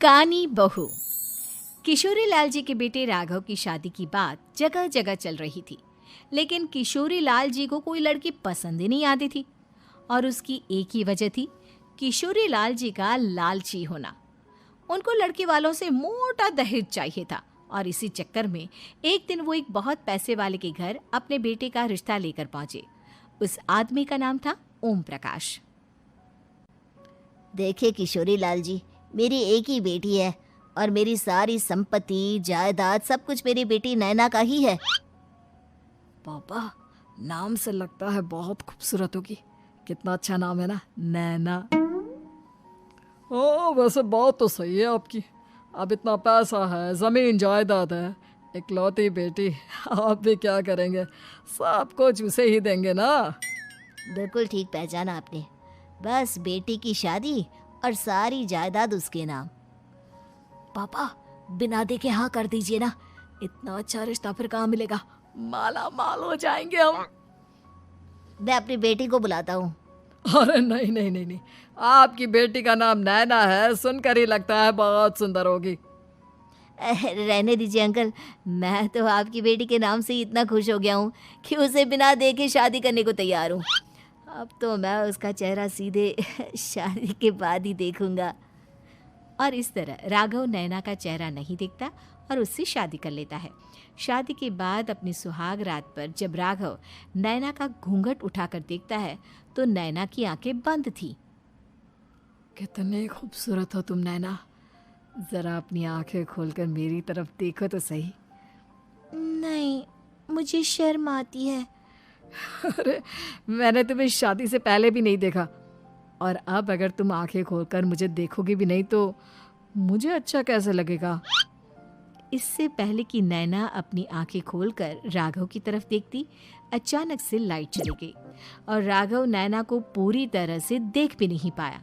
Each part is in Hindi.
कानी बहू। किशोरी लाल जी के बेटे राघव की शादी की बात जगह जगह चल रही थी, लेकिन किशोरी लाल जी को कोई लड़की पसंद ही नहीं आती थी। और उसकी एक ही वजह थी, किशोरी लाल जी का लालची होना। उनको लड़की वालों से मोटा दहेज चाहिए था और इसी चक्कर में एक दिन वो एक बहुत पैसे वाले के घर अपने बेटे का रिश्ता लेकर पहुंचे। उस आदमी का नाम था ओम प्रकाश। देखिए किशोरी लाल जी, मेरी एक ही बेटी है और मेरी सारी संपत्ति जायदाद सब कुछ मेरी बेटी नैना का ही है। पापा, नाम से लगता है बहुत खूबसूरत होगी। कितना अच्छा नाम है ना, नैना। ओ, वैसे बात तो सही है आपकी। अब इतना पैसा है, जमीन जायदाद है, इकलौती बेटी, आप भी क्या करेंगे? सब कुछ उसे ही देंगे ना। बिल्कुल ठीक पहचाना आपने। बस बेटी की शादी और सारी जायदाद उसके नाम। पापा, बिना देखे हाँ कर दीजिए ना। इतना अच्छा रिश्ता फिर कहाँ मिलेगा? माला माल हो जाएंगे हम। मैं अपनी बेटी को बुलाता हूँ। अरे नहीं नहीं नहीं नहीं, आपकी बेटी का नाम नैना है, सुनकर ही लगता है बहुत सुंदर होगी। रहने दीजिए अंकल, मैं तो आपकी बेटी के नाम से ही इतना खुश हो गया हूँ कि उसे बिना देखे शादी करने को तैयार हूँ। अब तो मैं उसका चेहरा सीधे शादी के बाद ही देखूंगा। और इस तरह राघव नैना का चेहरा नहीं देखता और उससे शादी कर लेता है। शादी के बाद अपनी सुहाग रात पर जब राघव नैना का घूंघट उठाकर देखता है तो नैना की आंखें बंद थी। कितने खूबसूरत हो तुम नैना, जरा अपनी आंखें खोलकर मेरी तरफ देखो तो सही। नहीं, मुझे शर्म आती है। अरे, मैंने तुम्हें शादी से पहले भी नहीं देखा, और अब अगर तुम आंखें खोलकर मुझे देखोगी भी नहीं तो मुझे अच्छा कैसे लगेगा? इससे पहले कि नैना अपनी आंखें खोलकर राघव की तरफ देखती, अचानक से लाइट चली गई और राघव नैना को पूरी तरह से देख भी नहीं पाया।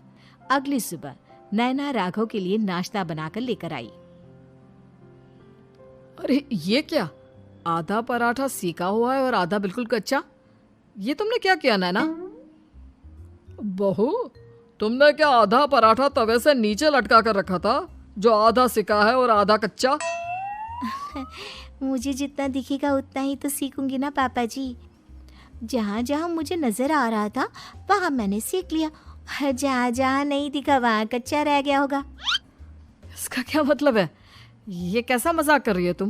अगली सुबह नैना राघव के लिए नाश्ता बनाकर लेकर आई। अरे ये क्या, आधा पराठा सेका हुआ है और आधा बिल्कुल कच्चा। ये तुमने क्या किया नैना? बहू, तुमने क्या आधा पराठा तवे से नीचे लटका कर रखा था, जो आधा सेका है और आधा कच्चा? मुझे जितना दिखेगा उतना ही तो सीखूंगी ना पापा जी। जहाँ जहाँ मुझे नजर आ रहा था वहाँ मैंने सीख लिया, जहाँ जहाँ नहीं दिखा वहाँ कच्चा रह गया होगा। इसका क्या मतलब है? ये कैसा मजाक कर रही है तुम?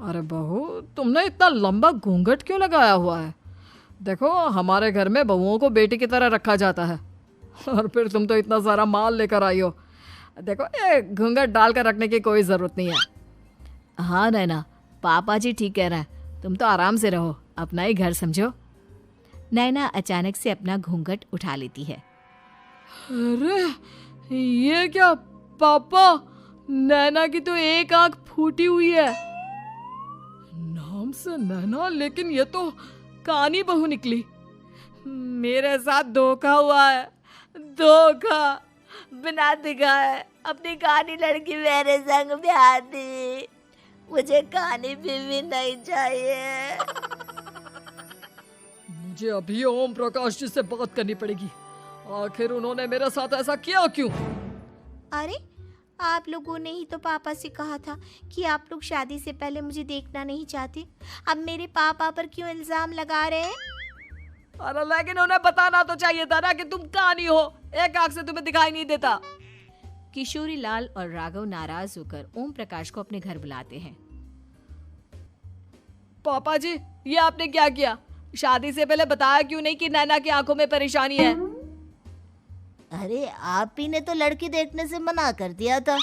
अरे बहू, तुमने इतना लंबा घूंघट क्यों लगाया हुआ है? देखो, हमारे घर में बहुओं को बेटी की तरह रखा जाता है, और फिर तुम तो इतना सारा माल लेकर आई हो। देखो, ये घूंघट डालकर रखने की कोई ज़रूरत नहीं है। हाँ नैना, पापा जी ठीक कह रहे हैं, तुम तो आराम से रहो, अपना ही घर समझो। नैना अचानक से अपना घूंघट उठा लेती है। अरे ये क्या पापा, नैना की तो एक आंख फूटी हुई है। नाम से नैना, लेकिन ये तो कानी बहू निकली। मेरे साथ धोखा हुआ है, धोखा। बिना दिखाए अपनी कानी लड़की मेरे संग ब्याह दी। मुझे कानी भी नहीं चाहिए। मुझे अभी ओम प्रकाश जी से बात करनी पड़ेगी। आखिर उन्होंने मेरे साथ ऐसा किया क्यों? अरे, आप लोगों ने ही तो पापा से कहा था कि आप लोग शादी से पहले मुझे देखना नहीं चाहते। अब मेरे पापा पर क्यों इल्जाम लगा रहे हैं? अरे लेकिन उन्हें बताना तो चाहिए था ना कि तुम कानी हो, एक आंख से तुम्हें दिखाई नहीं देता। किशोरी लाल और राघव नाराज होकर ओम प्रकाश को अपने घर बुलाते हैं। पापा जी, ये आपने क्या किया? शादी से पहले बताया क्यों नहीं कि नैना की आंखों में परेशानी है? अरे, आप ही ने तो लड़की देखने से मना कर दिया था।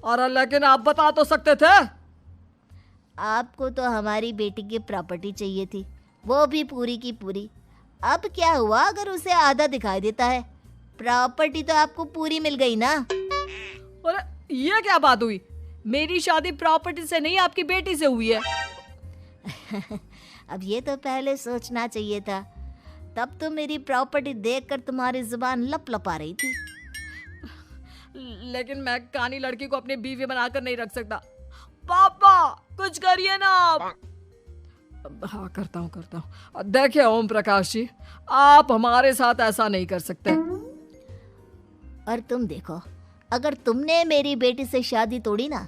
और लेकिन आप बता तो सकते थे। आपको तो हमारी बेटी की प्रॉपर्टी चाहिए थी, वो भी पूरी की पूरी। अब क्या हुआ अगर उसे आधा दिखाई देता है? प्रॉपर्टी तो आपको पूरी मिल गई ना। अरे ये क्या बात हुई? मेरी शादी प्रॉपर्टी से नहीं, आपकी बेटी से हुई है। अब ये तो पहले सोचना चाहिए था, तब तो मेरी प्रॉपर्टी देखकर तुम्हारी जुबान लप लपा रही थी। लेकिन मैं कानी लड़की को अपनी बीवी बनाकर नहीं रख सकता। पापा, कुछ करिए ना आप। हाँ, करता हूँ। देखिए ओम प्रकाश जी, आप हमारे साथ ऐसा नहीं कर सकते। और तुम देखो, अगर तुमने मेरी बेटी से शादी तोड़ी ना,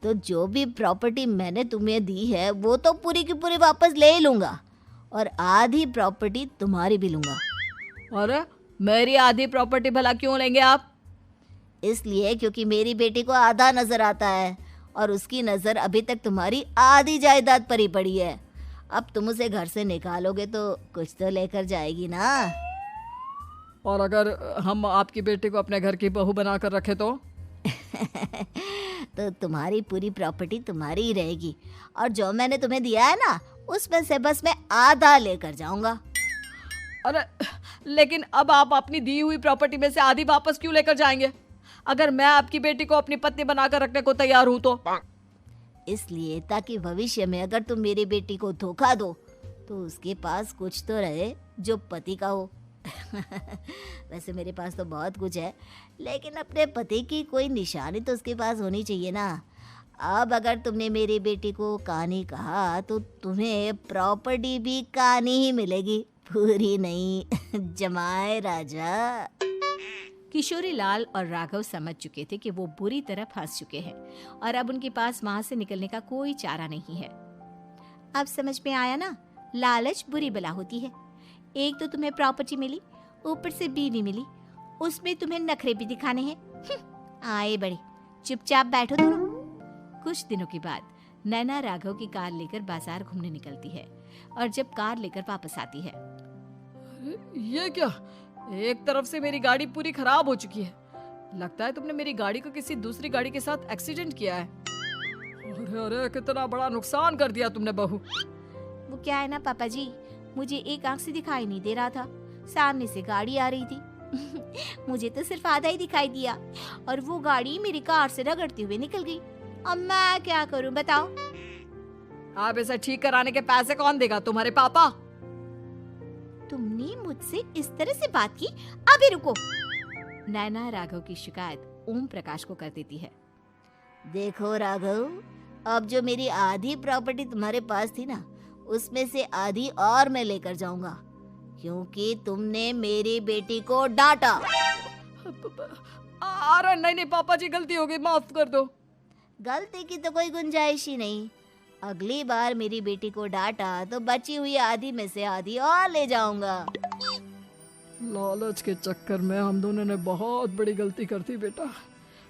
तो जो भी प्रॉपर्टी मैंने तुम्हें दी है वो तो पूरी की पूरी वापस ले ही लूँगा, और आधी प्रॉपर्टी तुम्हारी भी लूँगा। अरे मेरी आधी प्रॉपर्टी भला क्यों लेंगे आप? इसलिए क्योंकि मेरी बेटी को आधा नजर आता है और उसकी नज़र अभी तक तुम्हारी आधी जायदाद पर ही पड़ी है। अब तुम उसे घर से निकालोगे तो कुछ तो लेकर जाएगी ना। और अगर हम आपकी बेटी को अपने घर की बहू बनाकर रखे तो? तो तुम्हारी पूरी प्रॉपर्टी तुम्हारी ही रहेगी, और जो मैंने तुम्हें दिया है ना, उसमें से बस मैं आधा लेकर जाऊंगा। अरे लेकिन अब आप अपनी दी हुई प्रॉपर्टी में से आधी वापस क्यों लेकर जाएंगे? अगर मैं आपकी बेटी को अपनी पत्नी बनाकर रखने को तैयार हूं तो? इसलिए ताकि भविष्य में अगर तुम मेरी बेटी को धोखा दो तो उसके पास कुछ तो रहे जो पति का हो। वैसे मेरे पास तो बहुत कुछ है, लेकिन अपने पति की कोई निशानी तो उसके पास होनी चाहिए ना। अब अगर तुमने मेरी बेटी को कहानी कहा तो तुम्हें प्रॉपर्टी भी कहानी ही मिलेगी, पूरी नहीं। जमाए राजा। किशोरी लाल और राघव समझ चुके थे कि वो बुरी तरह फंस चुके हैं और अब उनके पास वहां से निकलने का कोई चारा नहीं है। अब समझ में आया ना, लालच बुरी बला होती है। एक तो तुम्हें प्रॉपर्टी मिली, ऊपर से बीवी मिली, उसमें तुम्हें नखरे भी दिखाने हैं। आए बड़े, चुपचाप बैठो दोनों। कुछ दिनों के बाद नैना राघव की कार लेकर बाजार घूमने निकलती है और जब कार लेकर वापस आती है, ये क्या? एक तरफ से मेरी गाड़ी पूरी खराब हो चुकी है। लगता है तुमने मेरी गाड़ी को किसी दूसरी गाड़ी के साथ एक्सीडेंट किया है। अरे अरे कितना बड़ा नुकसान कर दिया तुमने बहू। वो क्या है ना पापा जी, मुझे एक आंख से दिखाई नहीं दे रहा था, सामने से गाड़ी आ रही थी। मुझे तो सिर्फ आधा ही दिखाई दिया और वो गाड़ी मेरी कार से रगड़ते हुए निकल गई। अब मैं क्या करूं बताओ? आप इसे ठीक कराने के पैसे कौन देगा? तुम्हारे पापा। तुमने मुझसे इस तरह से बात की? अभी रुको। नैना राघव की शिकायत ओम प्रकाश को कर देती है। देखो राघव, अब जो मेरी आधी प्रॉपर्टी तुम्हारे पास थी ना, उसमें से आधी और मैं लेकर जाऊंगा, क्योंकि तुमने मेरी बेटी को डांटा। अरे नहीं नहीं पापा जी, गलती हो गई, माफ कर दो। गलती की तो कोई गुंजाइश ही नहीं। अगली बार मेरी बेटी को डांटा तो बची हुई आधी में से आधी और ले जाऊंगा। लालच के चक्कर में हम दोनों ने बहुत बड़ी गलती कर दी बेटा।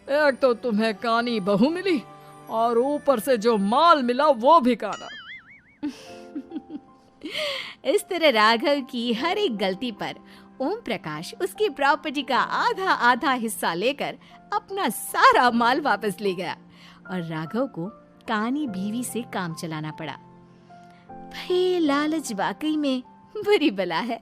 एक तो तुम्हें कानी बहू मिली और ऊपर से जो माल मिला वो भी काना। इस तरह राघव की हर एक गलती पर ओम प्रकाश उसकी प्रॉपर्टी का आधा आधा हिस्सा लेकर अपना सारा माल वापस ले गया और राघव को कानी बीवी से काम चलाना पड़ा। भाई लालच वाकई में बुरी बला है।